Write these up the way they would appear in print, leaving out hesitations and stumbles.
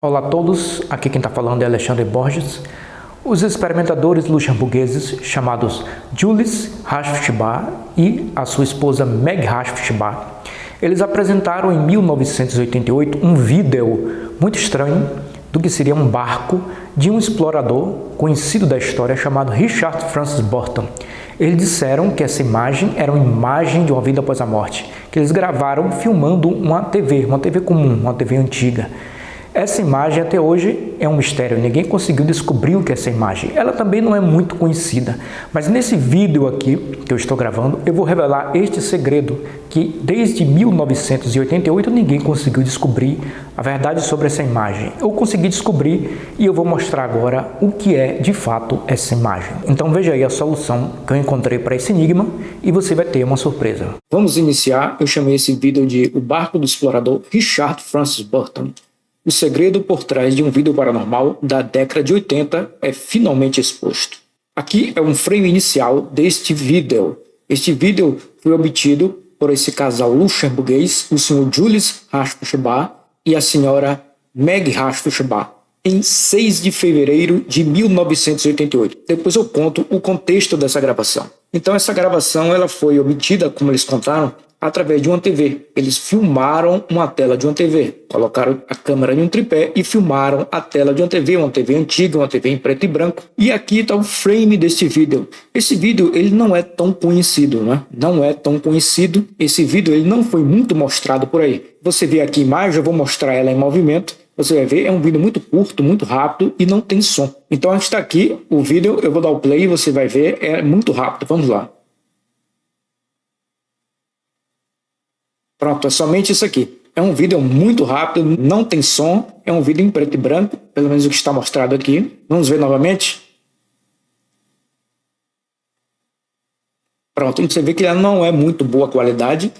Olá a todos, aqui quem está falando é Alexandre Borges. Os experimentadores luxemburgueses chamados Jules Hashbach e a sua esposa Meg Hashbach, eles apresentaram em 1988 um vídeo muito estranho do que seria um barco de um explorador conhecido da história chamado Richard Francis Burton. Eles disseram que essa imagem era uma imagem de uma vida após a morte, que eles gravaram filmando uma TV comum, uma TV antiga. Essa imagem até hoje é um mistério, ninguém conseguiu descobrir o que é essa imagem. Ela também não é muito conhecida, mas nesse vídeo aqui que eu estou gravando, eu vou revelar este segredo que desde 1988 ninguém conseguiu descobrir a verdade sobre essa imagem. Eu consegui descobrir e eu vou mostrar agora o que é de fato essa imagem. Então veja aí a solução que eu encontrei para esse enigma e você vai ter uma surpresa. Vamos iniciar, eu chamei esse vídeo de O Barco do Explorador Richard Francis Burton. O segredo por trás de um vídeo paranormal da década de 80 é finalmente exposto. Aqui é um frame inicial deste vídeo. Este vídeo foi obtido por esse casal luxemburguês, o senhor Jules Hashbach e a senhora Meg Hashbach, em 6 de fevereiro de 1988. Depois eu conto o contexto dessa gravação. Então essa gravação ela foi obtida, como eles contaram, através de uma TV. Eles filmaram uma tela de uma TV, colocaram a câmera em um tripé e filmaram a tela de uma TV antiga, uma TV em preto e branco. E aqui está o frame desse vídeo. Esse vídeo ele não é tão conhecido, né? Não é tão conhecido. Esse vídeo ele não foi muito mostrado por aí. Você vê aqui a imagem, eu vou mostrar ela em movimento. Você vai ver, é um vídeo muito curto, muito rápido e não tem som. Então está aqui o vídeo, eu vou dar o play e você vai ver, é muito rápido. Vamos lá. Pronto, é somente isso aqui. É um vídeo muito rápido, não tem som, é um vídeo em preto e branco, pelo menos o que está mostrado aqui. Vamos ver novamente. Pronto, você vê que ela não é muito boa qualidade.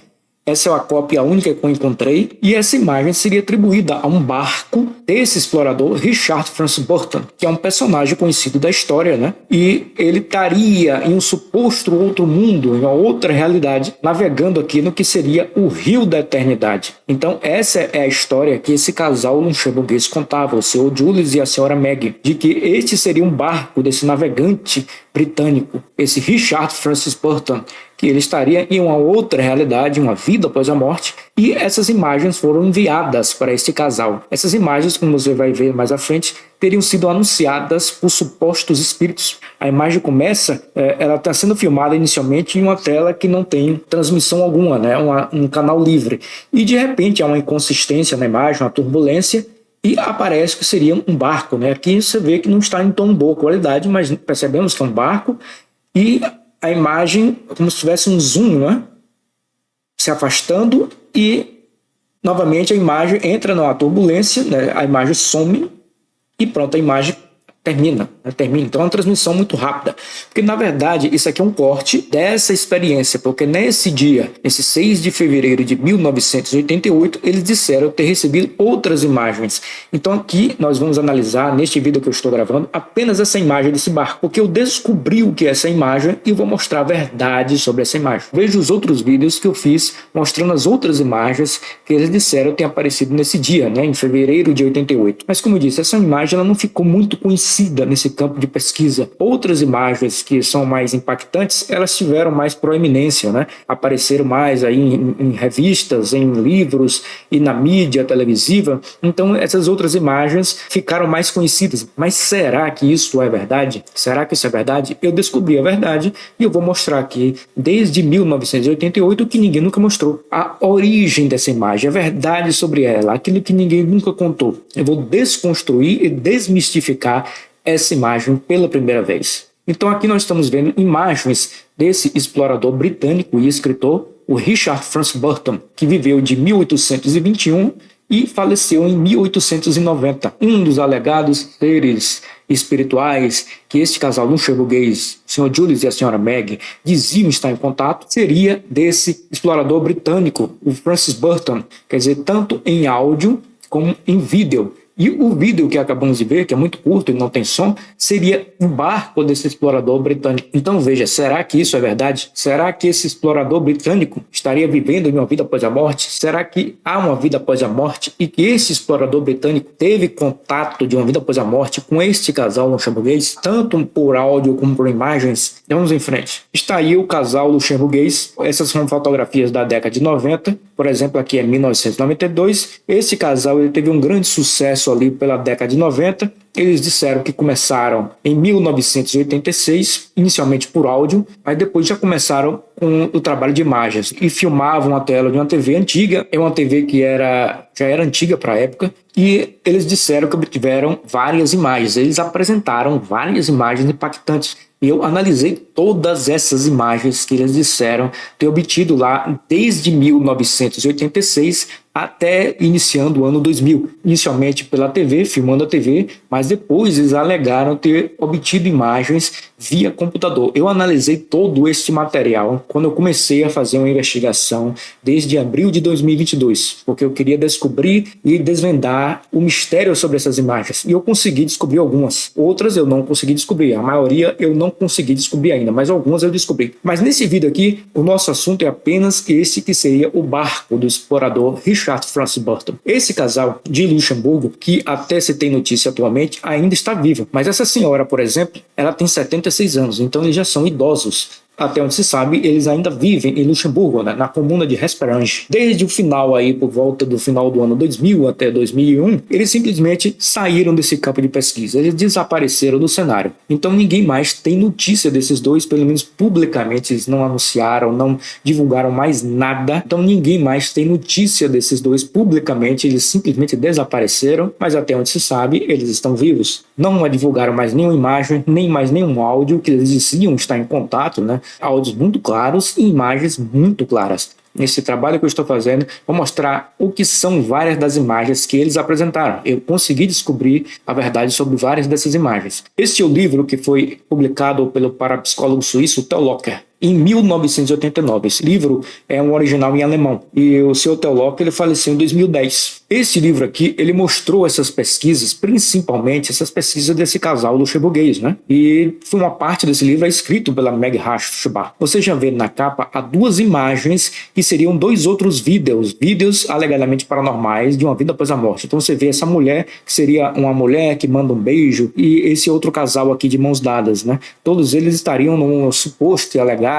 Essa é a cópia única que eu encontrei e essa imagem seria atribuída a um barco desse explorador Richard Francis Burton, que é um personagem conhecido da história, né? E ele estaria em um suposto outro mundo, em uma outra realidade, navegando aqui no que seria o Rio da Eternidade. Então essa é a história que esse casal luxemburguês contava, o senhor Jules e a senhora Meg, de que este seria um barco desse navegante britânico, esse Richard Francis Burton, que ele estaria em uma outra realidade, uma vida após a morte, e essas imagens foram enviadas para este casal. Essas imagens, como você vai ver mais à frente, teriam sido anunciadas por supostos espíritos. A imagem começa, ela está sendo filmada inicialmente em uma tela que não tem transmissão alguma, né? Um canal livre. E de repente há uma inconsistência na imagem, uma turbulência, e aparece que seria um barco, né? Aqui você vê que não está em tão boa qualidade, mas percebemos que é um barco, e a imagem, como se tivesse um zoom, né? Se afastando e novamente a imagem entra numa turbulência, né? A imagem some e pronto, a imagem termina. Então é uma transmissão muito rápida, porque na verdade isso aqui é um corte dessa experiência, porque nesse dia, esse 6 de fevereiro de 1988, eles disseram ter recebido outras imagens. Então aqui nós vamos analisar, neste vídeo que eu estou gravando, apenas essa imagem desse barco, porque eu descobri o que é essa imagem e vou mostrar a verdade sobre essa imagem. Veja os outros vídeos que eu fiz mostrando as outras imagens que eles disseram ter aparecido nesse dia, né, em fevereiro de 88. Mas como eu disse, essa imagem ela não ficou muito conhecida nesse campo de pesquisa. Outras imagens que são mais impactantes, elas tiveram mais proeminência, né? Apareceram mais aí em revistas, em livros e na mídia televisiva. Então essas outras imagens ficaram mais conhecidas. Mas será que isso é verdade? Será que isso é verdade? Eu descobri a verdade e eu vou mostrar aqui desde 1988 que ninguém nunca mostrou. A origem dessa imagem, a verdade sobre ela, aquilo que ninguém nunca contou. Eu vou desconstruir e desmistificar essa imagem pela primeira vez. Então aqui nós estamos vendo imagens desse explorador britânico e escritor, o Richard Francis Burton, que viveu de 1821 e faleceu em 1890. Um dos alegados seres espirituais que este casal luxemburguês, o Sr. Jules e a Sra. Meg, diziam estar em contato, seria desse explorador britânico, o Francis Burton, quer dizer, tanto em áudio como em vídeo. E o vídeo que acabamos de ver, que é muito curto e não tem som, seria o barco desse explorador britânico. Então veja, será que isso é verdade? Será que esse explorador britânico estaria vivendo em uma vida após a morte? Será que há uma vida após a morte e que esse explorador britânico teve contato de uma vida após a morte com este casal luxemburguês, tanto por áudio como por imagens? Vamos em frente. Está aí o casal luxemburguês. Essas são fotografias da década de 90. Por exemplo, aqui é 1992. Esse casal ele teve um grande sucesso ali pela década de 90. Eles disseram que começaram em 1986, inicialmente por áudio, mas depois já começaram com o trabalho de imagens e filmavam a tela de uma TV antiga. É uma TV que já era antiga para a época, e eles disseram que obtiveram várias imagens. Eles apresentaram várias imagens impactantes. E eu analisei todas essas imagens que eles disseram ter obtido lá desde 1986 até iniciando o ano 2000. Inicialmente pela TV, filmando a TV, mas depois eles alegaram ter obtido imagens via computador. Eu analisei todo este material quando eu comecei a fazer uma investigação desde abril de 2022, porque eu queria descobrir e desvendar o mistério sobre essas imagens. E eu consegui descobrir algumas. Outras eu não consegui descobrir. A maioria eu não consegui descobrir ainda, mas algumas eu descobri. Mas nesse vídeo aqui, o nosso assunto é apenas esse que seria o barco do explorador Richard Francis Burton. Esse casal de Luxemburgo, que até se tem notícia atualmente, ainda está vivo. Mas essa senhora, por exemplo, ela tem 76 anos, então eles já são idosos. Até onde se sabe, eles ainda vivem em Luxemburgo, né, na comuna de Esperange. Desde o final aí, por volta do final do ano 2000 até 2001, eles simplesmente saíram desse campo de pesquisa. Eles desapareceram do cenário. Então ninguém mais tem notícia desses dois, pelo menos publicamente eles não anunciaram, não divulgaram mais nada. Então ninguém mais tem notícia desses dois publicamente, eles simplesmente desapareceram, mas até onde se sabe, eles estão vivos. Não divulgaram mais nenhuma imagem, nem mais nenhum áudio, que eles diziam estar em contato, né? Áudios muito claros e imagens muito claras. Nesse trabalho que eu estou fazendo, vou mostrar o que são várias das imagens que eles apresentaram. Eu consegui descobrir a verdade sobre várias dessas imagens. Este é o livro que foi publicado pelo parapsicólogo suíço Theo Locker em 1989. Esse livro é um original em alemão e o seu Theo Locker ele faleceu em 2010. Esse livro aqui, ele mostrou essas pesquisas, principalmente essas pesquisas desse casal luxemburguês, né? E foi uma parte desse livro escrito pela Meg Hashbach. Você já vê na capa há duas imagens que seriam dois outros vídeos alegadamente paranormais de uma vida após a morte. Então você vê essa mulher, que seria uma mulher que manda um beijo, e esse outro casal aqui de mãos dadas, né? Todos eles estariam num suposto e alegado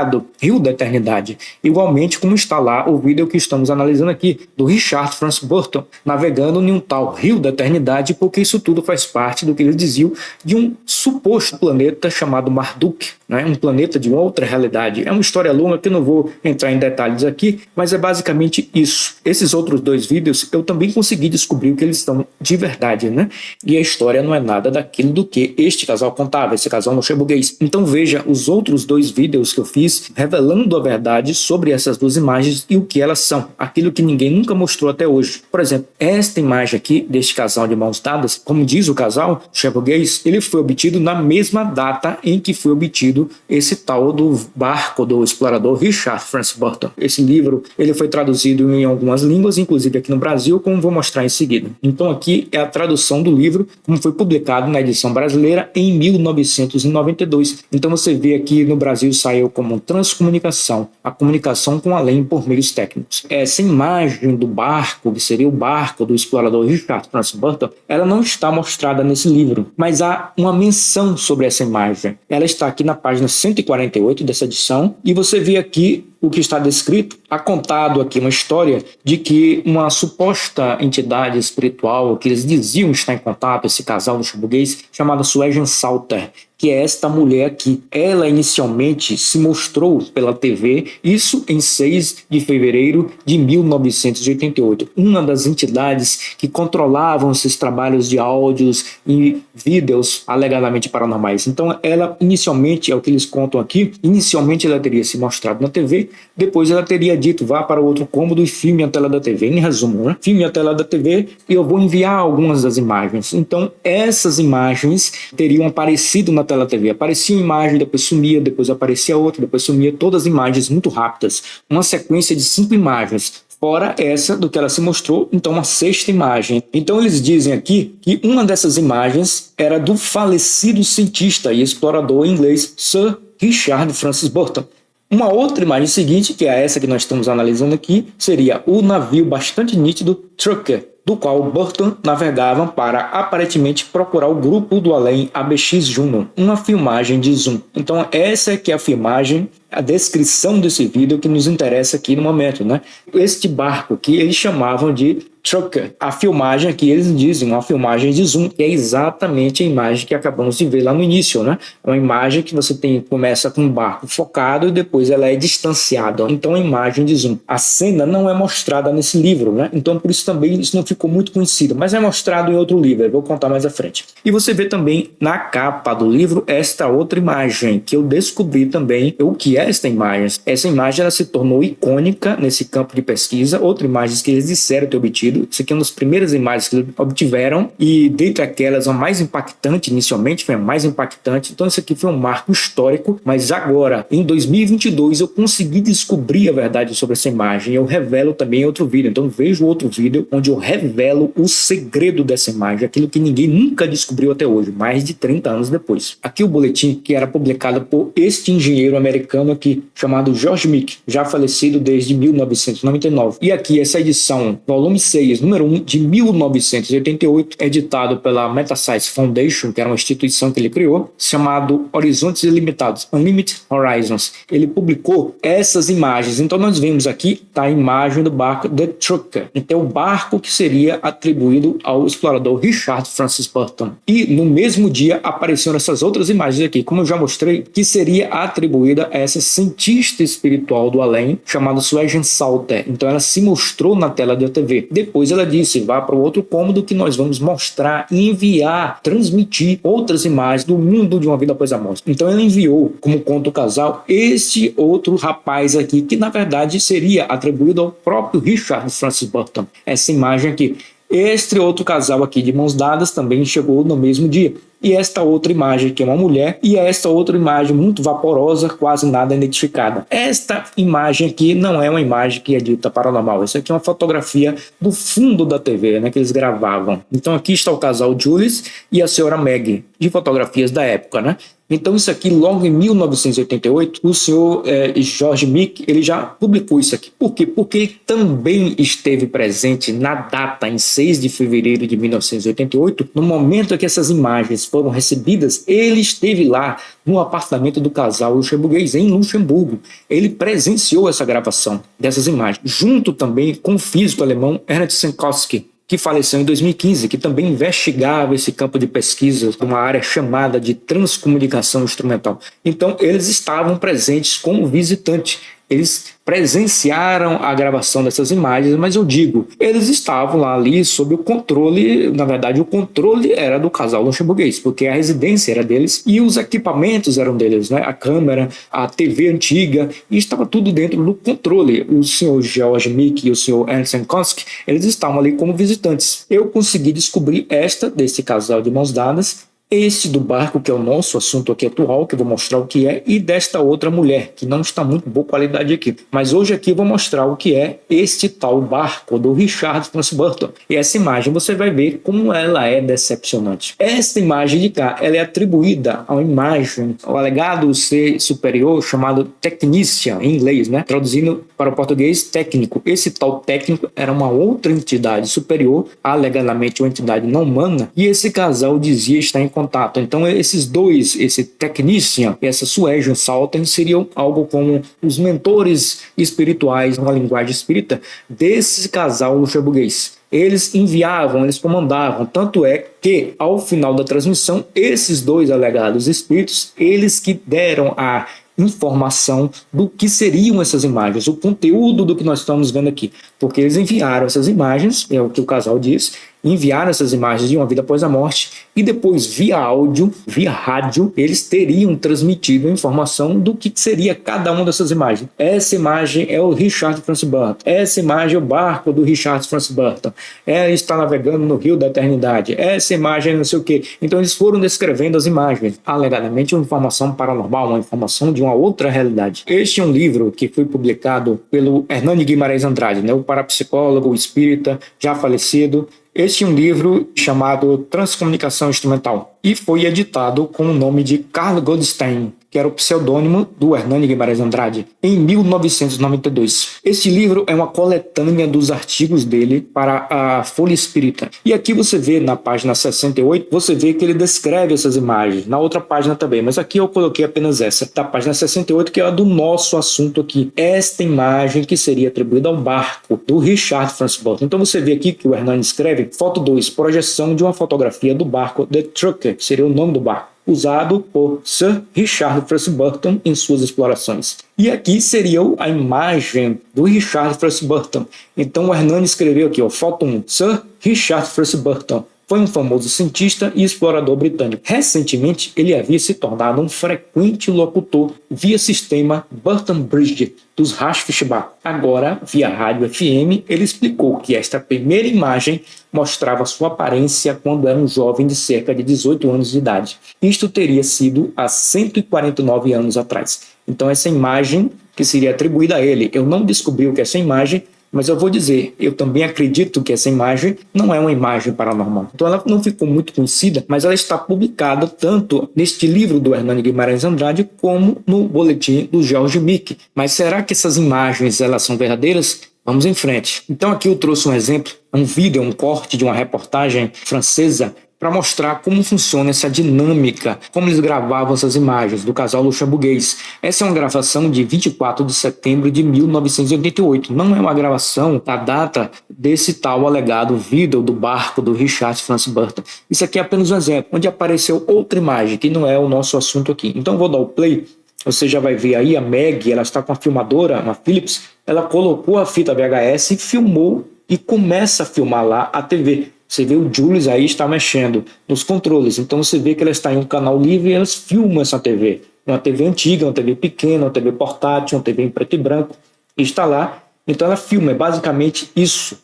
rio da eternidade. Igualmente como está lá o vídeo que estamos analisando aqui, do Richard Francis Burton, navegando em um tal rio da eternidade, porque isso tudo faz parte do que eles diziam de um suposto planeta chamado Marduk, né? Um planeta de uma outra realidade. É uma história longa que eu não vou entrar em detalhes aqui, mas é basicamente isso. Esses outros dois vídeos eu também consegui descobrir o que eles estão de verdade, né? E a história não é nada daquilo do que este casal contava, esse casal luxemburguês. Então veja os outros dois vídeos que eu fiz revelando a verdade sobre essas duas imagens e o que elas são, aquilo que ninguém nunca mostrou até hoje. Por exemplo, esta imagem aqui deste casal de mãos dadas, como diz o casal luxemburguês, ele foi obtido na mesma data em que foi obtido esse tal do barco do explorador Richard Francis Burton. Esse livro ele foi traduzido em algumas línguas, inclusive aqui no Brasil, como vou mostrar em seguida. Então aqui é a tradução do livro, como foi publicado na edição brasileira em 1992. Então você vê aqui no Brasil saiu como transcomunicação, a comunicação com além por meios técnicos. Essa imagem do barco, que seria o barco do explorador Richard Francis Burton, ela não está mostrada nesse livro, mas há uma menção sobre essa imagem. Ela está aqui na página 148 dessa edição, e você vê aqui o que está descrito, há contado aqui uma história de que uma suposta entidade espiritual que eles diziam estar em contato, esse casal luxemburguês, chamada Suegen Salter, que é esta mulher aqui. Ela inicialmente se mostrou pela TV, isso em 6 de fevereiro de 1988. Uma das entidades que controlavam esses trabalhos de áudios e vídeos alegadamente paranormais. Então ela inicialmente, é o que eles contam aqui, inicialmente ela teria se mostrado na TV, depois ela teria dito vá para o outro cômodo e filme a tela da TV. Em resumo, né? Filme a tela da TV e eu vou enviar algumas das imagens. Então essas imagens teriam aparecido na tela da TV. Aparecia uma imagem, depois sumia, depois aparecia outra, depois sumia, todas imagens muito rápidas. Uma sequência de 5 imagens fora essa do que ela se mostrou, então uma sexta imagem. Então eles dizem aqui que uma dessas imagens era do falecido cientista e explorador inglês Sir Richard Francis Burton. Uma outra imagem seguinte, que é essa que nós estamos analisando aqui, seria o navio bastante nítido Trucker, do qual Burton navegava para aparentemente procurar o grupo do além ABX Juno, uma filmagem de zoom. Então essa que é a filmagem, a descrição desse vídeo que nos interessa aqui no momento, né? Este barco que eles chamavam de Trucker. A filmagem aqui, eles dizem, uma filmagem de zoom, que é exatamente a imagem que acabamos de ver lá no início, né? É uma imagem que você começa com um barco focado e depois ela é distanciada. Então, a imagem de zoom. A cena não é mostrada nesse livro, né? Então, por isso também isso não ficou muito conhecido, mas é mostrado em outro livro, eu vou contar mais à frente. E você vê também na capa do livro esta outra imagem, que eu descobri também o que é esta imagem. Essa imagem ela se tornou icônica nesse campo de pesquisa. Outra imagem que eles disseram ter obtido. Isso aqui é uma das primeiras imagens que eles obtiveram e dentre aquelas a mais impactante, inicialmente foi a mais impactante. Então isso aqui foi um marco histórico, mas agora em 2022 eu consegui descobrir a verdade sobre essa imagem. Eu revelo também em outro vídeo. Então veja o outro vídeo onde eu revelo o segredo dessa imagem, aquilo que ninguém nunca descobriu até hoje, mais de 30 anos depois. Aqui o boletim que era publicado por este engenheiro americano aqui, chamado George Mick, já falecido desde 1999. E aqui essa edição, volume 6, número 1, de 1988, editado pela Metascience Foundation, que era uma instituição que ele criou, chamado Horizontes Ilimitados, Unlimited Horizons. Ele publicou essas imagens. Então nós vemos aqui a imagem do barco The Trucker. Então o barco que seria atribuído ao explorador Richard Francis Burton. E no mesmo dia apareceram essas outras imagens aqui, como eu já mostrei, que seria atribuída a essa cientista espiritual do além, chamada Susan Salter. Então ela se mostrou na tela da TV. Depois ela disse, vá para o outro cômodo que nós vamos mostrar, enviar, transmitir outras imagens do mundo de uma vida após a morte. Então ela enviou, como conta o casal, este outro rapaz aqui, que na verdade seria atribuído ao próprio Richard Francis Burton. Essa imagem aqui. Este outro casal aqui de mãos dadas também chegou no mesmo dia. E esta outra imagem que é uma mulher, e esta outra imagem muito vaporosa, quase nada identificada. Esta imagem aqui não é uma imagem que é dita paranormal, isso aqui é uma fotografia do fundo da TV, né, que eles gravavam. Então aqui está o casal Julius e a senhora Maggie, de fotografias da época, né? Então isso aqui, logo em 1988, o senhor George Mick, ele já publicou isso aqui. Por quê? Porque ele também esteve presente na data, em 6 de fevereiro de 1988, no momento em que essas imagens foram recebidas, ele esteve lá no apartamento do casal luxemburguês, em Luxemburgo. Ele presenciou essa gravação dessas imagens, junto também com o físico alemão Ernst Senkowski, que faleceu em 2015, que também investigava esse campo de pesquisa, uma área chamada de transcomunicação instrumental. Então, eles estavam presentes como visitantes. Eles presenciaram a gravação dessas imagens, mas eu digo, eles estavam lá ali sob o controle, na verdade o controle era do casal luxemburguês, porque a residência era deles e os equipamentos eram deles, né? A câmera, a TV antiga, e estava tudo dentro do controle. O senhor George Mick e o senhor Ernst Senkowski, eles estavam ali como visitantes. Eu consegui descobrir desse casal de mãos dadas, este do barco, que é o nosso assunto aqui atual, que eu vou mostrar o que é, e desta outra mulher, que não está muito boa qualidade aqui. Mas hoje aqui eu vou mostrar o que é este tal barco do Richard Francis Burton. E essa imagem você vai ver como ela é decepcionante. Esta imagem de cá, ela é atribuída a uma imagem, ao alegado ser superior, chamado Technician, em inglês, né? Traduzindo para o português, técnico. Esse tal técnico era uma outra entidade superior, alegadamente uma entidade não humana, e esse casal dizia estar em contato. Então esses dois, esse Technician e essa Susan Salter, seriam algo como os mentores espirituais na linguagem espírita desse casal luxemburguês. Eles enviavam, eles comandavam, tanto é que ao final da transmissão, esses dois alegados espíritos, eles que deram a informação do que seriam essas imagens, o conteúdo do que nós estamos vendo aqui, porque eles enviaram essas imagens, é o que o casal diz, enviaram essas imagens de uma vida após a morte e depois, via áudio, via rádio, eles teriam transmitido a informação do que seria cada uma dessas imagens. Essa imagem é o Richard Francis Burton. Essa imagem é o barco do Richard Francis Burton. Ele está navegando no rio da eternidade. Essa imagem é não sei o quê. Então eles foram descrevendo as imagens. Alegadamente uma informação paranormal, uma informação de uma outra realidade. Este é um livro que foi publicado pelo Hernani Guimarães Andrade, né, o parapsicólogo, o espírita, já falecido. Este é um livro chamado Transcomunicação Instrumental e foi editado com o nome de Carl Goldstein, que era o pseudônimo do Hernani Guimarães Andrade, em 1992. Este livro é uma coletânea dos artigos dele para a Folha Espírita. E aqui você vê na página 68, você vê que ele descreve essas imagens, na outra página também, mas aqui eu coloquei apenas essa, da página 68, que é a do nosso assunto aqui. Esta imagem que seria atribuída ao barco do Richard Francis Burton. Então você vê aqui que o Hernani escreve, foto 2, projeção de uma fotografia do barco The Trucker, que seria o nome do barco, usado por Sir Richard Francis Burton em suas explorações. E aqui seria a imagem do Richard Francis Burton. Então o Hernani escreveu aqui, foto 1, Sir Richard Francis Burton foi um famoso cientista e explorador britânico. Recentemente, ele havia se tornado um frequente locutor via sistema Burton Bridge dos Rasch-Fischbach. Agora, via rádio FM, ele explicou que esta primeira imagem mostrava sua aparência quando era um jovem de cerca de 18 anos de idade. Isto teria sido há 149 anos atrás. Então, essa imagem que seria atribuída a ele, eu não descobri o que é essa imagem, mas eu vou dizer, eu também acredito que essa imagem não é uma imagem paranormal. Então ela não ficou muito conhecida, mas ela está publicada tanto neste livro do Hernani Guimarães Andrade como no boletim do George Mick. Mas será que essas imagens elas são verdadeiras? Vamos em frente. Então aqui eu trouxe um exemplo, um vídeo, um corte de uma reportagem francesa para mostrar como funciona essa dinâmica, como eles gravavam essas imagens do casal luxemburguês. Essa é uma gravação de 24 de setembro de 1988. Não é uma gravação da data desse tal alegado vídeo do barco do Richard Francis Burton. Isso aqui é apenas um exemplo, onde apareceu outra imagem, que não é o nosso assunto aqui. Então vou dar o play. Você já vai ver aí a Meg, ela está com a filmadora, uma Philips, ela colocou a fita VHS e filmou e começa a filmar lá a TV. Você vê o Julius aí está mexendo nos controles. Então você vê que ela está em um canal livre e elas filmam essa TV. Uma TV antiga, uma TV pequena, uma TV portátil, uma TV em preto e branco. E está lá. Então ela filma, é basicamente isso.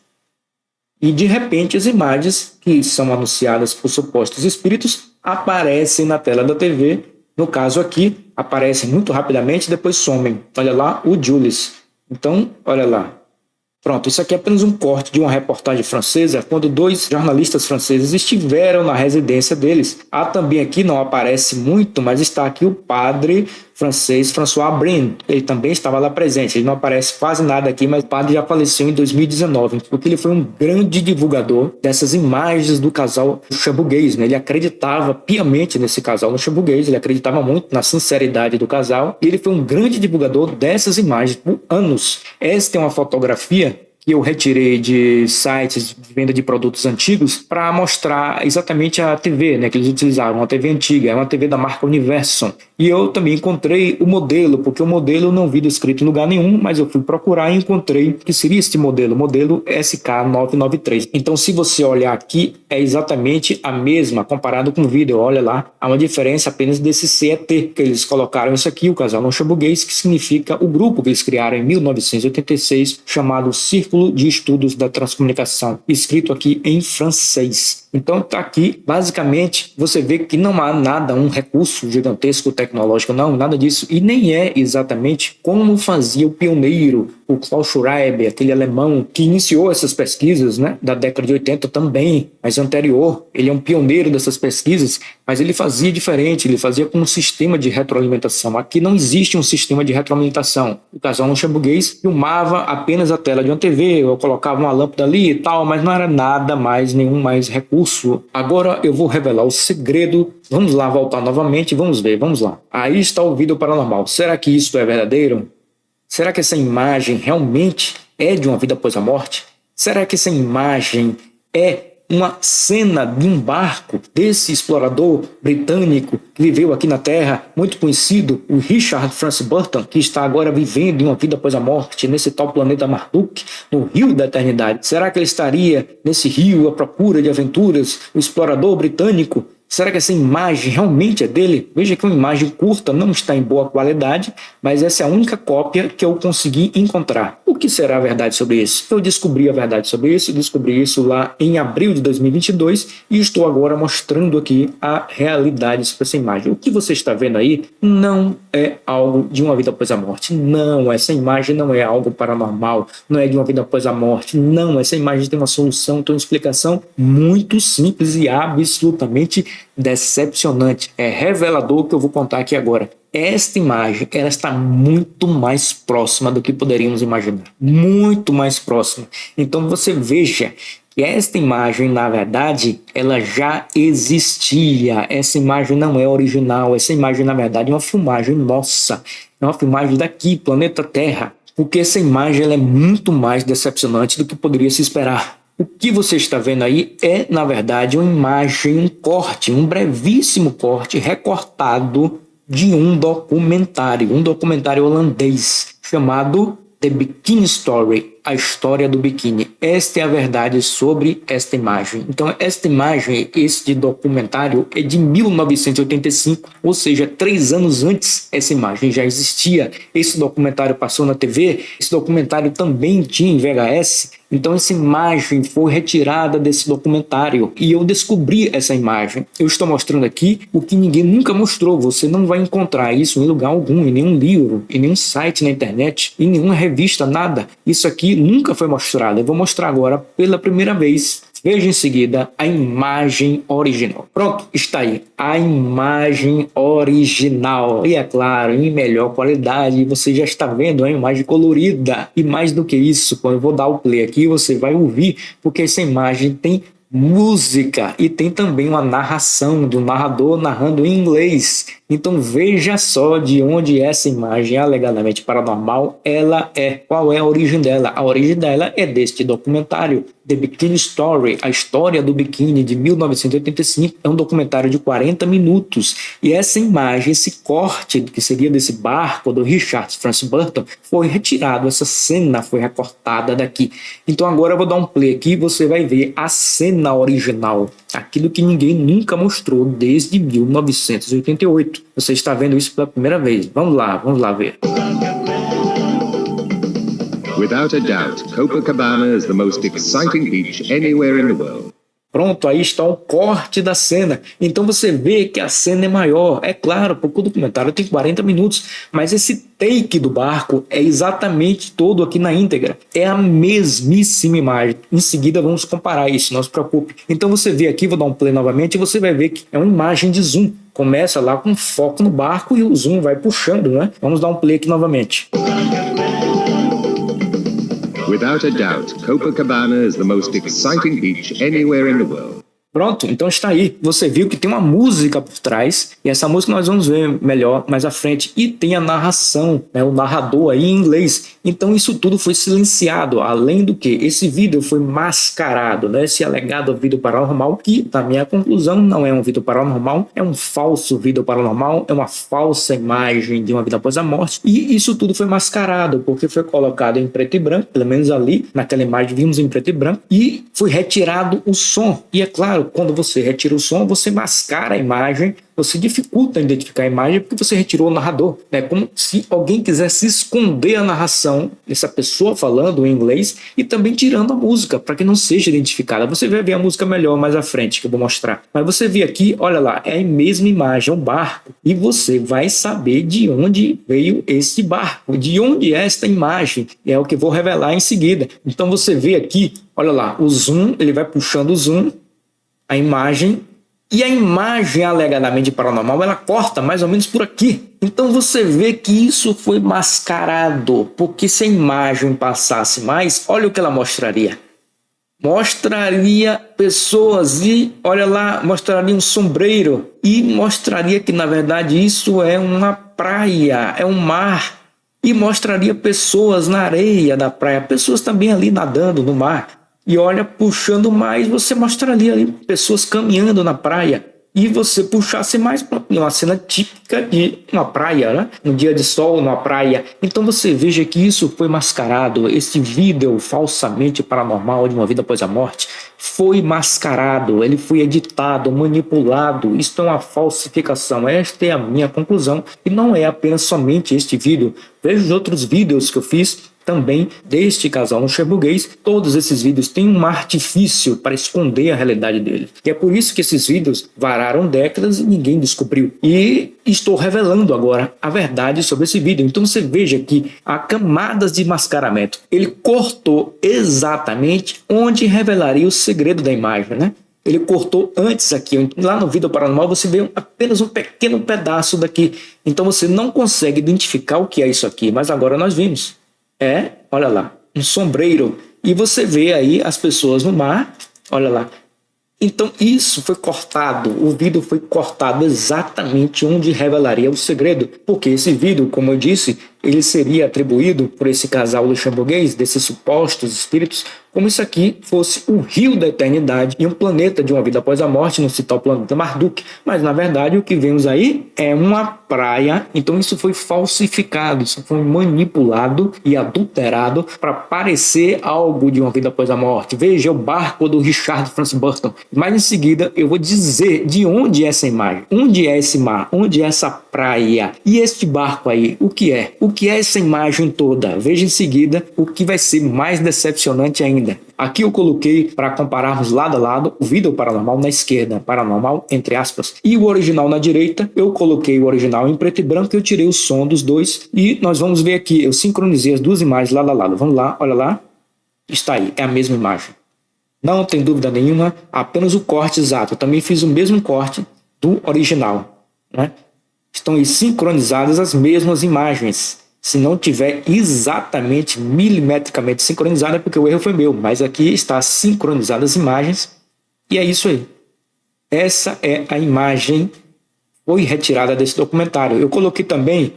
E de repente as imagens que são anunciadas por supostos espíritos aparecem na tela da TV. No caso aqui, aparecem muito rapidamente e depois somem. Olha lá o Julius. Então, olha lá. Pronto, isso aqui é apenas um corte de uma reportagem francesa, quando dois jornalistas franceses estiveram na residência deles. Há também aqui, não aparece muito, mas está aqui o padre francês François Brin. Ele também estava lá presente. Ele não aparece quase nada aqui, mas o padre já faleceu em 2019, porque ele foi um grande divulgador dessas imagens do casal luxemburguês, né? Ele acreditava piamente nesse casal luxemburguês, ele acreditava muito na sinceridade do casal, e ele foi um grande divulgador dessas imagens por anos. Esta é uma fotografia que eu retirei de sites de venda de produtos antigos para mostrar exatamente a TV, né, que eles utilizavam, uma TV antiga, é uma TV da marca Universal. E eu também encontrei o modelo, porque o modelo eu não vi descrito em lugar nenhum, mas eu fui procurar e encontrei que seria este modelo, o modelo SK993. Então, se você olhar aqui, é exatamente a mesma, comparado com o vídeo. Olha lá, há uma diferença apenas desse CET, que eles colocaram isso aqui, o casal luxemburguês, que significa o grupo que eles criaram em 1986, chamado Círculo de Estudos da Transcomunicação, escrito aqui em francês. Então tá aqui, basicamente, você vê que não há nada, um recurso gigantesco tecnológico, não, nada disso, e nem é exatamente como fazia o pioneiro, o Klaus Schreiber, aquele alemão que iniciou essas pesquisas, né, da década de 80 também, mas anterior, ele é um pioneiro dessas pesquisas, mas ele fazia diferente, ele fazia com um sistema de retroalimentação. Aqui não existe um sistema de retroalimentação. O casal luxemburguês filmava apenas a tela de uma TV, ou colocava uma lâmpada ali e tal, mas não era nada mais, nenhum mais recurso. Agora eu vou revelar o segredo. Vamos lá voltar novamente, vamos ver, vamos lá. Aí está o vídeo paranormal. Será que isso é verdadeiro? Será que essa imagem realmente é de uma vida após a morte? Será que essa imagem é uma cena de um barco desse explorador britânico que viveu aqui na Terra, muito conhecido, o Richard Francis Burton, que está agora vivendo uma vida após a morte nesse tal planeta Marduk, no Rio da Eternidade. Será que ele estaria nesse rio à procura de aventuras, o explorador britânico? Será que essa imagem realmente é dele? Veja que uma imagem curta, não está em boa qualidade, mas essa é a única cópia que eu consegui encontrar. O que será a verdade sobre isso? Eu descobri a verdade sobre isso, descobri isso lá em abril de 2022 e estou agora mostrando aqui a realidade sobre essa imagem. O que você está vendo aí não é algo de uma vida após a morte. Não, essa imagem não é algo paranormal, não é de uma vida após a morte. Não, essa imagem tem uma solução, tem uma explicação muito simples e absolutamente decepcionante. É revelador o que eu vou contar aqui agora. Esta imagem, ela está muito mais próxima do que poderíamos imaginar. Muito mais próxima. Então você veja que esta imagem, na verdade, ela já existia. Essa imagem não é original. Essa imagem, na verdade, é uma filmagem nossa. É uma filmagem daqui, planeta Terra. Porque essa imagem ela é muito mais decepcionante do que poderia se esperar. O que você está vendo aí é, na verdade, uma imagem, um corte, um brevíssimo corte recortado de um documentário holandês chamado The Bikini Story, a história do biquíni. Esta é a verdade sobre esta imagem. Então, esta imagem, este documentário é de 1985, ou seja, 3 anos antes essa imagem já existia. Esse documentário passou na TV, esse documentário também tinha em VHS. Então essa imagem foi retirada desse documentário e eu descobri essa imagem. Eu estou mostrando aqui o que ninguém nunca mostrou. Você não vai encontrar isso em lugar algum, em nenhum livro, em nenhum site na internet, em nenhuma revista, nada. Isso aqui nunca foi mostrado. Eu vou mostrar agora pela primeira vez. Veja em seguida a imagem original. Pronto, está aí. A imagem original. E é claro, em melhor qualidade. Você já está vendo a imagem colorida. E mais do que isso, quando eu vou dar o play aqui, você vai ouvir, porque essa imagem tem música e tem também uma narração do narrador narrando em inglês. Então veja só de onde essa imagem alegadamente paranormal ela é. Qual é a origem dela? A origem dela é deste documentário The Bikini Story, a história do biquíni de 1985. É um documentário de 40 minutos e essa imagem, esse corte que seria desse barco do Richard Francis Burton foi retirado, essa cena foi recortada daqui. Então agora eu vou dar um play aqui e você vai ver a cena original, aquilo que ninguém nunca mostrou desde 1988. Você está vendo isso pela primeira vez. Vamos lá ver. Without a doubt, Copacabana is the most exciting beach anywhere in the world. Pronto, aí está o corte da cena. Então você vê que a cena é maior. É claro, porque o documentário tem 40 minutos, mas esse take do barco é exatamente todo aqui na íntegra. É a mesmíssima imagem. Em seguida vamos comparar isso, não se preocupe. Então você vê aqui, vou dar um play novamente, e você vai ver que é uma imagem de zoom. Começa lá com foco no barco e o zoom vai puxando, né? Vamos dar um play aqui novamente. Without a doubt, Copacabana is the most exciting beach anywhere in the world. Pronto, então está aí. Você viu que tem uma música por trás, e essa música nós vamos ver melhor mais à frente. E tem a narração, né, o narrador aí em inglês. Então isso tudo foi silenciado, além do que esse vídeo foi mascarado, né, esse alegado vídeo paranormal, que na minha conclusão não é um vídeo paranormal, é um falso vídeo paranormal, é uma falsa imagem de uma vida após a morte. E isso tudo foi mascarado, porque foi colocado em preto e branco, pelo menos ali, naquela imagem vimos em preto e branco, e foi retirado o som. E é claro, quando você retira o som, você mascara a imagem, você dificulta identificar a imagem porque você retirou o narrador. É como se alguém quisesse esconder a narração dessa pessoa falando em inglês e também tirando a música para que não seja identificada. Você vai ver a música melhor mais à frente que eu vou mostrar. Mas você vê aqui, olha lá, é a mesma imagem, é um barco. E você vai saber de onde veio esse barco, de onde é esta imagem. É o que eu vou revelar em seguida. Então você vê aqui, olha lá, o zoom, ele vai puxando o zoom, a imagem, e a imagem alegadamente paranormal, ela corta mais ou menos por aqui. Então você vê que isso foi mascarado, porque se a imagem passasse mais, olha o que ela mostraria. Mostraria pessoas e, olha lá, mostraria um sombreiro e mostraria que na verdade isso é uma praia, é um mar. E mostraria pessoas na areia da praia, pessoas também ali nadando no mar. e olha, puxando mais, você mostra ali pessoas caminhando na praia. E você puxasse mais para uma cena típica de uma praia, né? Um dia de sol numa praia. Então você veja que isso foi mascarado. Esse vídeo falsamente paranormal de uma vida após a morte foi mascarado. Ele foi editado, manipulado. Isto é uma falsificação. Esta é a minha conclusão. E não é apenas somente este vídeo. Veja os outros vídeos que eu fiz também deste casal luxemburguês. Todos esses vídeos têm um artifício para esconder a realidade dele. E é por isso que esses vídeos vararam décadas e ninguém descobriu. E estou revelando agora a verdade sobre esse vídeo. Então você veja que há camadas de mascaramento. Ele cortou exatamente onde revelaria o segredo da imagem, né? Ele cortou antes aqui. Lá no vídeo paranormal você vê apenas um pequeno pedaço daqui. Então você não consegue identificar o que é isso aqui. Mas agora nós vimos. Olha lá, um sombreiro. E você vê aí as pessoas no mar, olha lá. Então isso foi cortado, o vídeo foi cortado exatamente onde revelaria o segredo. Porque esse vídeo, como eu disse, ele seria atribuído por esse casal luxemburguês, desses supostos espíritos, como isso aqui fosse o rio da eternidade e um planeta de uma vida após a morte, não citar o planeta Marduk. Mas na verdade o que vemos aí é uma praia. Então isso foi falsificado, isso foi manipulado e adulterado para parecer algo de uma vida após a morte. Veja o barco do Richard Francis Burton. Mas em seguida eu vou dizer de onde é essa imagem, onde é esse mar, onde é essa praia e este barco aí, o que é? O que é essa imagem toda? Veja em seguida o que vai ser mais decepcionante ainda. Aqui eu coloquei para compararmos lado a lado o vídeo paranormal na esquerda, paranormal entre aspas, e o original na direita. Eu coloquei o original em preto e branco, eu tirei o som dos dois e nós vamos ver aqui, eu sincronizei as duas imagens lado a lado. Vamos lá, olha lá, está aí, é a mesma imagem. Não tem dúvida nenhuma, apenas o corte exato. Eu também fiz o mesmo corte do original, né? Estão aí sincronizadas as mesmas imagens. Se não tiver exatamente milimetricamente sincronizada é porque o erro foi meu, mas aqui está sincronizadas as imagens e é isso aí. Essa é a imagem, foi retirada desse documentário. Eu coloquei também,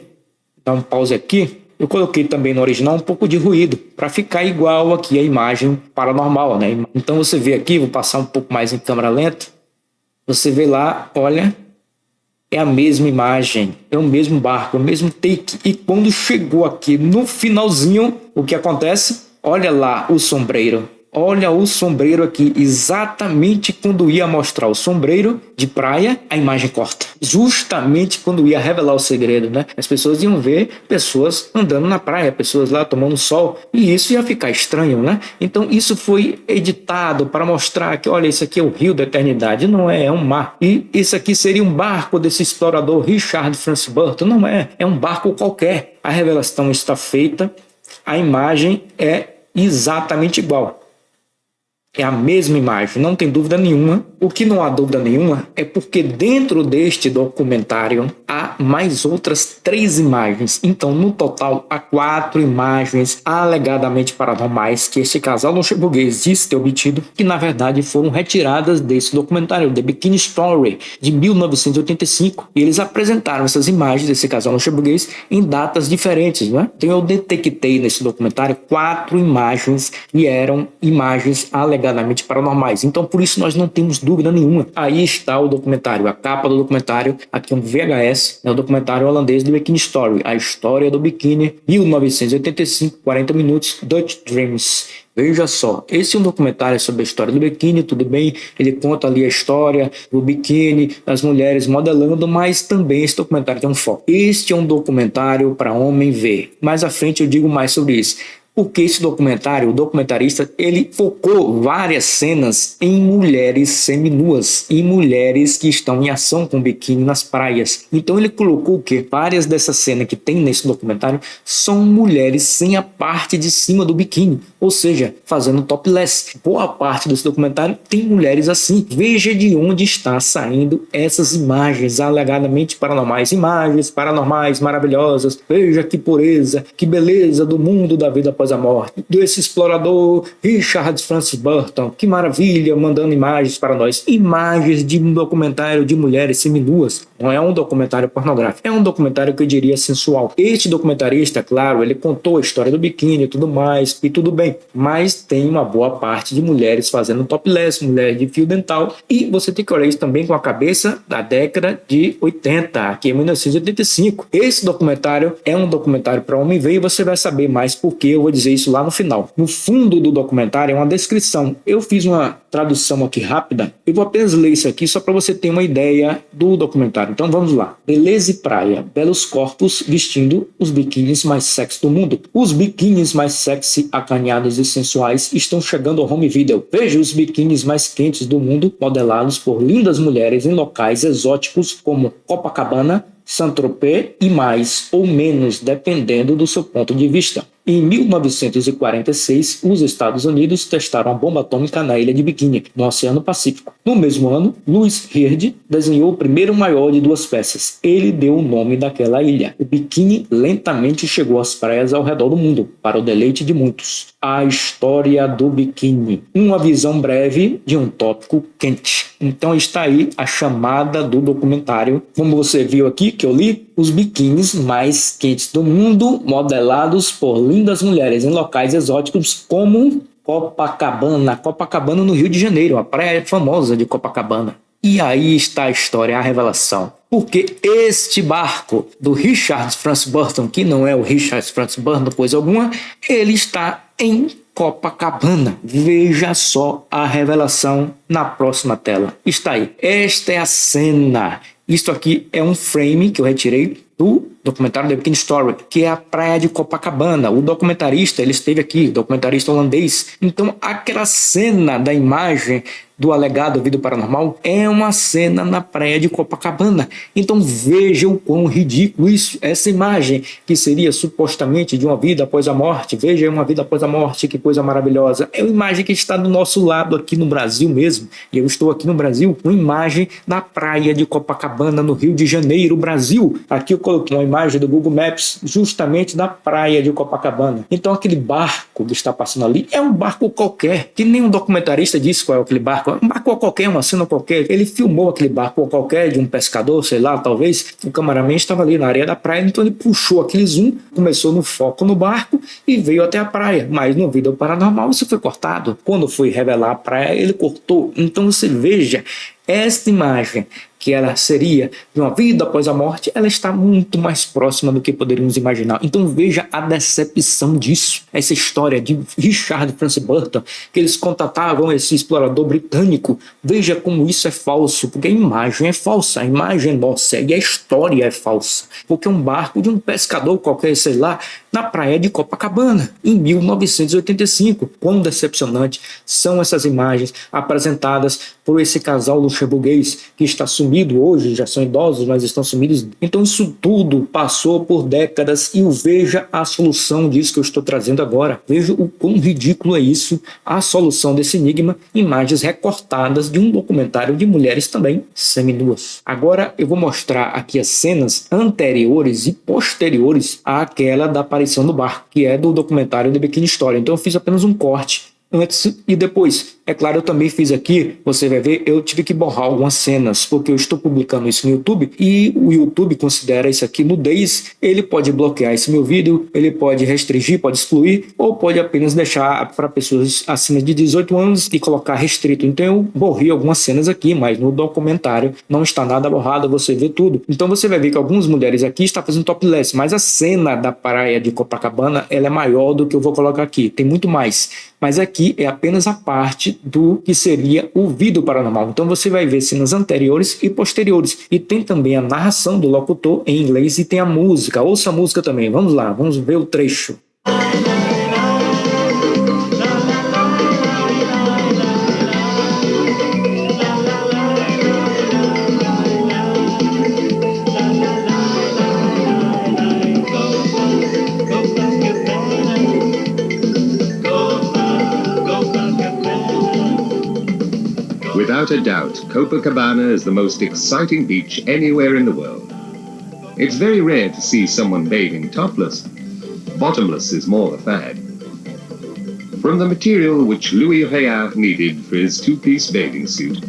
dá um pause aqui, eu coloquei também no original um pouco de ruído, para ficar igual aqui a imagem paranormal, né? Então você vê aqui, vou passar um pouco mais em câmera lenta, você vê lá, olha, é a mesma imagem, é o mesmo barco, é o mesmo take. E quando chegou aqui no finalzinho, o que acontece? Olha lá o sombreiro. Olha o sombreiro aqui, exatamente quando ia mostrar o sombreiro de praia, a imagem corta. Justamente quando ia revelar o segredo, né? As pessoas iam ver pessoas andando na praia, pessoas lá tomando sol, e isso ia ficar estranho, né? Então isso foi editado para mostrar que, olha, isso aqui é o rio da eternidade, não é, é um mar. E isso aqui seria um barco desse explorador Richard Francis Burton, não é, é um barco qualquer. A revelação está feita, a imagem é exatamente igual. É a mesma imagem, não tem dúvida nenhuma. O que não há dúvida nenhuma é porque dentro deste documentário há mais outras 3 imagens. Então, no total, há 4 imagens alegadamente paranormais que este casal luxemburguês disse ter obtido, que na verdade foram retiradas desse documentário, The Bikini Story, de 1985. E eles apresentaram essas imagens desse casal luxemburguês em datas diferentes, né? Então, eu detectei nesse documentário 4 imagens que eram imagens alegadamente paranormais. Então, por isso nós não temos dúvida nenhuma. Aí está o documentário, a capa do documentário, aqui um VHS, é o documentário holandês do Bikini Story, a história do biquíni, 1985, 40 minutos, Dutch Dreams. Veja só, esse é um documentário sobre a história do biquíni, tudo bem, ele conta ali a história do biquíni, das mulheres modelando, mas também esse documentário tem um foco. Este é um documentário para homem ver. Mais à frente eu digo mais sobre isso. Porque esse documentário, o documentarista, ele focou várias cenas em mulheres seminuas, em mulheres que estão em ação com biquíni nas praias. Então ele colocou o quê? Várias dessas cenas que tem nesse documentário são mulheres sem a parte de cima do biquíni, ou seja, fazendo topless. Boa parte desse documentário tem mulheres assim. Veja de onde está saindo essas imagens alegadamente paranormais, imagens paranormais maravilhosas. Veja que pureza, que beleza do mundo da vida após a morte, desse explorador Richard Francis Burton, que maravilha, mandando imagens para nós, imagens de um documentário de mulheres seminuas. Não é um documentário pornográfico, é um documentário que eu diria sensual. Este documentarista, claro, ele contou a história do biquíni e tudo mais, e tudo bem, também, mas tem uma boa parte de mulheres fazendo topless, mulheres de fio dental, e você tem que olhar isso também com a cabeça da década de 80, aqui em 1985. Esse documentário é um documentário para homem ver e você vai saber mais porque eu vou dizer isso lá no final. No fundo do documentário é uma descrição. Eu fiz uma tradução aqui rápida, eu vou apenas ler isso aqui só para você ter uma ideia do documentário. Então vamos lá. Beleza e praia, belos corpos vestindo os biquínis mais sexy do mundo. Os biquínis mais sexy, acanhados e sensuais estão chegando ao home video. Veja os biquínis mais quentes do mundo, modelados por lindas mulheres em locais exóticos como Copacabana, Saint-Tropez e mais ou menos, dependendo do seu ponto de vista. Em 1946, os Estados Unidos testaram a bomba atômica na ilha de Bikini, no Oceano Pacífico. No mesmo ano, Louis Hird desenhou o primeiro maior de duas peças. Ele deu o nome daquela ilha. O Bikini lentamente chegou às praias ao redor do mundo, para o deleite de muitos. A história do biquíni. Uma visão breve de um tópico quente. Então está aí a chamada do documentário. Como você viu aqui, que eu li, os biquínis mais quentes do mundo, modelados por lindas mulheres em locais exóticos como Copacabana. Copacabana no Rio de Janeiro, a praia famosa de Copacabana. E aí está a história, a revelação. Porque este barco do Richard Francis Burton, que não é o Richard Francis Burton, coisa alguma, ele está em Copacabana. Veja só a revelação na próxima tela. Está aí. Esta é a cena. Isto aqui é um frame que eu retirei do documentário The Bikini Story, que é a praia de Copacabana. O documentarista, ele esteve aqui, documentarista holandês. Então, aquela cena da imagem do alegado vídeo paranormal é uma cena na praia de Copacabana. Então veja o quão ridículo isso, essa imagem que seria supostamente de uma vida após a morte. Veja uma vida após a morte, que coisa maravilhosa. É uma imagem que está do nosso lado aqui no Brasil mesmo. E eu estou aqui no Brasil, uma imagem da praia de Copacabana no Rio de Janeiro, Brasil. Aqui eu coloquei uma imagem do Google Maps justamente da praia de Copacabana. Então aquele barco que está passando ali é um barco qualquer, que nem um documentarista disse qual é aquele barco. Um barco qualquer, uma cena qualquer. Ele filmou aquele barco qualquer de um pescador, sei lá, talvez. O cameraman estava ali na areia da praia, então ele puxou aquele zoom, começou no foco no barco e veio até a praia. Mas no vídeo paranormal isso foi cortado. Quando foi revelar a praia, ele cortou. Então você veja, esta imagem, que ela seria de uma vida após a morte, ela está muito mais próxima do que poderíamos imaginar. Então veja a decepção disso. Essa história de Richard Francis Burton, que eles contatavam esse explorador britânico. Veja como isso é falso, porque a imagem é falsa, a imagem é nossa e a história é falsa. Porque é um barco de um pescador qualquer, sei lá, na praia de Copacabana, em 1985. Quão decepcionante são essas imagens apresentadas por esse casal luxemburguês que está sumido hoje, já são idosos, mas estão sumidos. Então isso tudo passou por décadas e veja a solução disso que eu estou trazendo agora. Veja o quão ridículo é isso, a solução desse enigma, imagens recortadas de um documentário de mulheres também seminuas. Agora eu vou mostrar aqui as cenas anteriores e posteriores àquela da aparição do barco, que é do documentário The Bikini Story. Então eu fiz apenas um corte antes e depois. É claro, eu também fiz aqui, você vai ver, eu tive que borrar algumas cenas, porque eu estou publicando isso no YouTube, e o YouTube considera isso aqui nudez. Ele pode bloquear esse meu vídeo, ele pode restringir, pode excluir, ou pode apenas deixar para pessoas acima de 18 anos e colocar restrito. Então eu borrei algumas cenas aqui, mas no documentário não está nada borrado, você vê tudo. Então você vai ver que algumas mulheres aqui estão fazendo topless, mas a cena da praia de Copacabana, ela é maior do que eu vou colocar aqui, tem muito mais. Mas aqui é apenas a parte do que seria o vídeo paranormal. Então você vai ver cenas anteriores e posteriores. E tem também a narração do locutor em inglês e tem a música. Ouça a música também. Vamos lá, vamos ver o trecho. Without a doubt, Copacabana is the most exciting beach anywhere in the world. It's very rare to see someone bathing topless. Bottomless is more the fad. From the material which Louis Réard needed for his two-piece bathing suit,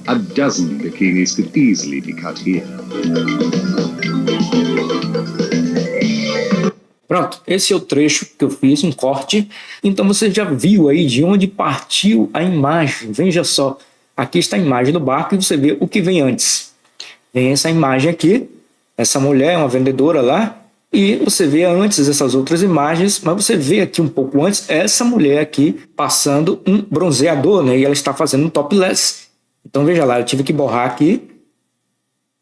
a dozen bikinis could easily be cut here. Pronto, esse é o trecho que eu fiz, um corte. Então você já viu aí de onde partiu a imagem. Veja só, aqui está a imagem do barco e você vê o que vem antes. Vem essa imagem aqui, essa mulher, uma vendedora lá, e você vê antes essas outras imagens, mas você vê aqui um pouco antes essa mulher aqui passando um bronzeador, né? E ela está fazendo um topless. Então veja lá, eu tive que borrar aqui.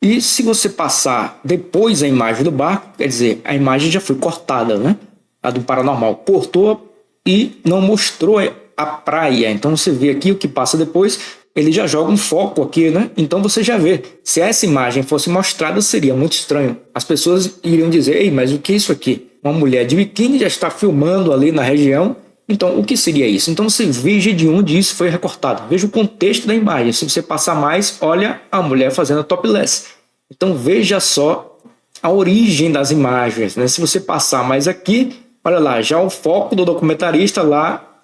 E se você passar depois a imagem do barco, quer dizer, a imagem já foi cortada, né? A do Paranormal cortou e não mostrou a praia. Então você vê aqui o que passa depois, ele já joga um foco aqui, né? Então você já vê. Se essa imagem fosse mostrada, seria muito estranho. As pessoas iriam dizer, ei, mas o que é isso aqui? Uma mulher de biquíni já está filmando ali na região. Então, o que seria isso? Então, você veja de onde isso foi recortado. Veja o contexto da imagem. Se você passar mais, olha a mulher fazendo a topless. Então, veja só a origem das imagens, né? Se você passar mais aqui, olha lá, já o foco do documentarista lá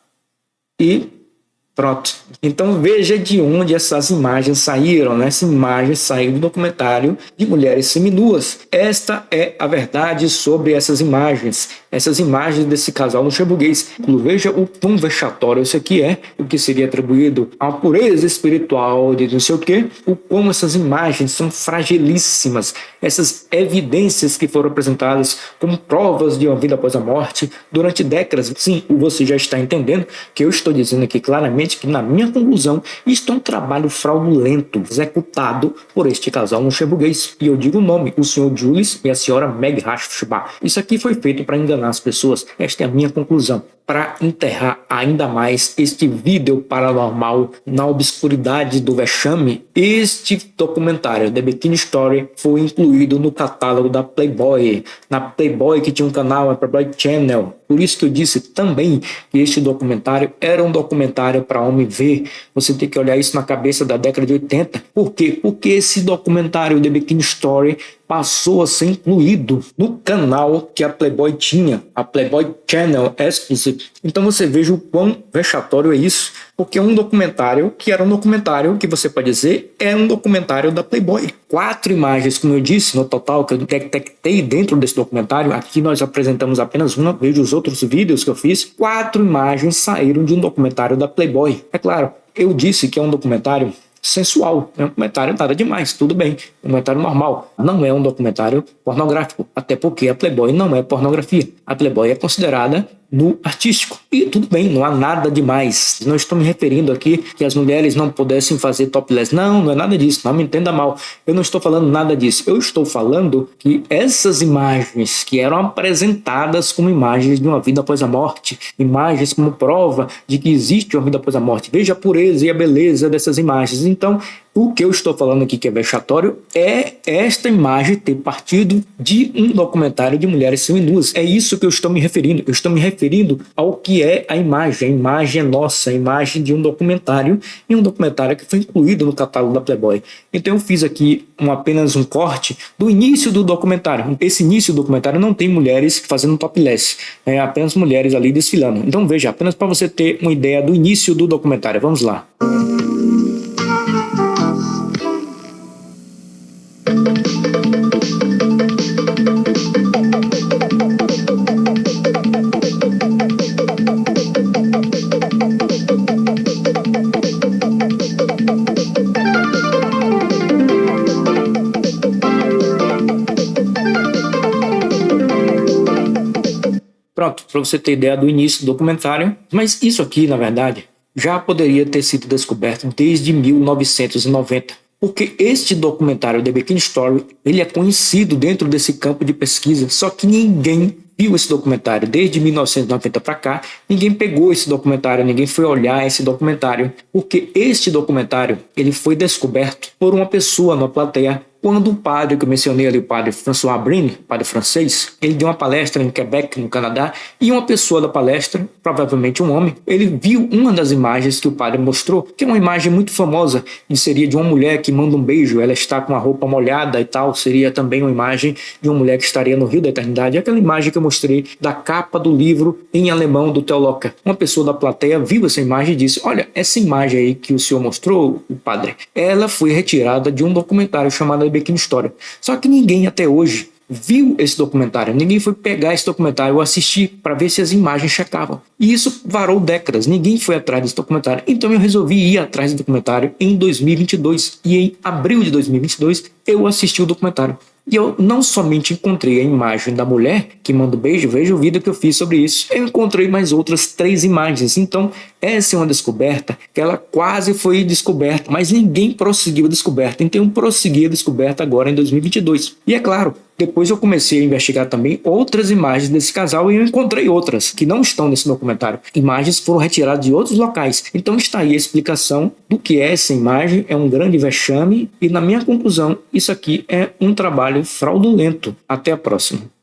e pronto. Então, veja de onde essas imagens saíram, né? Essas imagens saíram do documentário de mulheres seminuas. Esta é a verdade sobre essas imagens desse casal luxemburguês. Veja o quão vexatório isso aqui é, o que seria atribuído a uma pureza espiritual de não sei o quê, o quão essas imagens são fragilíssimas, essas evidências que foram apresentadas como provas de uma vida após a morte durante décadas. Sim, você já está entendendo que eu estou dizendo aqui claramente que, na minha conclusão, isto é um trabalho fraudulento executado por este casal luxemburguês. E eu digo o nome, o Sr. Julius e a Sra. Meg Hafschbach. Isso aqui foi feito para enganar as pessoas. Esta é a minha conclusão. Para enterrar ainda mais este vídeo paranormal na obscuridade do vexame, este documentário, The Bikini Story, foi incluído no catálogo da Playboy. Na Playboy, que tinha um canal, a Playboy Channel. Por isso que eu disse também que este documentário era um documentário para homem ver. Você tem que olhar isso na cabeça da década de 80. Por quê? Porque esse documentário, The Bikini Story, passou a ser incluído no canal que a Playboy tinha, a Playboy Channel Exclusive. Então você veja o quão vexatório é isso, porque é um documentário que era um documentário que você pode dizer é um documentário da Playboy. 4 imagens, como eu disse, no total que eu detectei dentro desse documentário. Aqui nós apresentamos apenas uma, veja os outros vídeos que eu fiz. 4 imagens saíram de um documentário da Playboy. É claro, eu disse que é um documentário sensual, é um documentário nada demais, tudo bem, um documentário normal, não é um documentário pornográfico, até porque a Playboy não é pornografia, a Playboy é considerada no artístico, e tudo bem, não há nada demais. Não estou me referindo aqui que as mulheres não pudessem fazer topless, não é nada disso, não me entenda mal, eu não estou falando nada disso, eu estou falando que essas imagens que eram apresentadas como imagens de uma vida após a morte, imagens como prova de que existe uma vida após a morte, veja a pureza e a beleza dessas imagens. Então, o que eu estou falando aqui que é vexatório é esta imagem ter partido de um documentário de mulheres seminuas. É isso que eu estou me referindo. Eu estou me referindo ao que é a imagem. A imagem é nossa, a imagem de um documentário, e um documentário que foi incluído no catálogo da Playboy. Então eu fiz aqui apenas um corte do início do documentário. Esse início do documentário não tem mulheres fazendo topless, é apenas mulheres ali desfilando. Então veja, apenas para você ter uma ideia do início do documentário. Vamos lá. Pronto, para você ter ideia do início do documentário. Mas isso aqui, na verdade, já poderia ter sido descoberto desde 1990. Porque este documentário, The Bikini Story, ele é conhecido dentro desse campo de pesquisa, só que ninguém viu esse documentário. Desde 1990 para cá, ninguém pegou esse documentário, ninguém foi olhar esse documentário, porque este documentário ele foi descoberto por uma pessoa na plateia. Quando o padre que eu mencionei ali, o padre François Brine, padre francês, ele deu uma palestra em Quebec, no Canadá, e uma pessoa da palestra, provavelmente um homem, ele viu uma das imagens que o padre mostrou, que é uma imagem muito famosa, e seria de uma mulher que manda um beijo, ela está com a roupa molhada e tal, seria também uma imagem de uma mulher que estaria no Rio da Eternidade, aquela imagem que eu mostrei da capa do livro em alemão do Theo Locker. Uma pessoa da plateia viu essa imagem e disse, olha, essa imagem aí que o senhor mostrou, o padre, ela foi retirada de um documentário chamado The Bikini Story. Só que ninguém até hoje viu esse documentário, ninguém foi pegar esse documentário ou assistir para ver se as imagens checavam. E isso varou décadas, ninguém foi atrás desse documentário. Então eu resolvi ir atrás do documentário em 2022 e em abril de 2022 eu assisti o documentário. E eu não somente encontrei a imagem da mulher que manda um beijo, veja o vídeo que eu fiz sobre isso, eu encontrei mais outras 3 imagens. Então, essa é uma descoberta que ela quase foi descoberta, mas ninguém prosseguiu a descoberta. Então, eu prossegui a descoberta agora em 2022. E é claro, depois eu comecei a investigar também outras imagens desse casal e eu encontrei outras que não estão nesse documentário. Imagens que foram retiradas de outros locais. Então está aí a explicação do que é essa imagem. É um grande vexame e, na minha conclusão, isso aqui é um trabalho fraudulento. Até a próxima.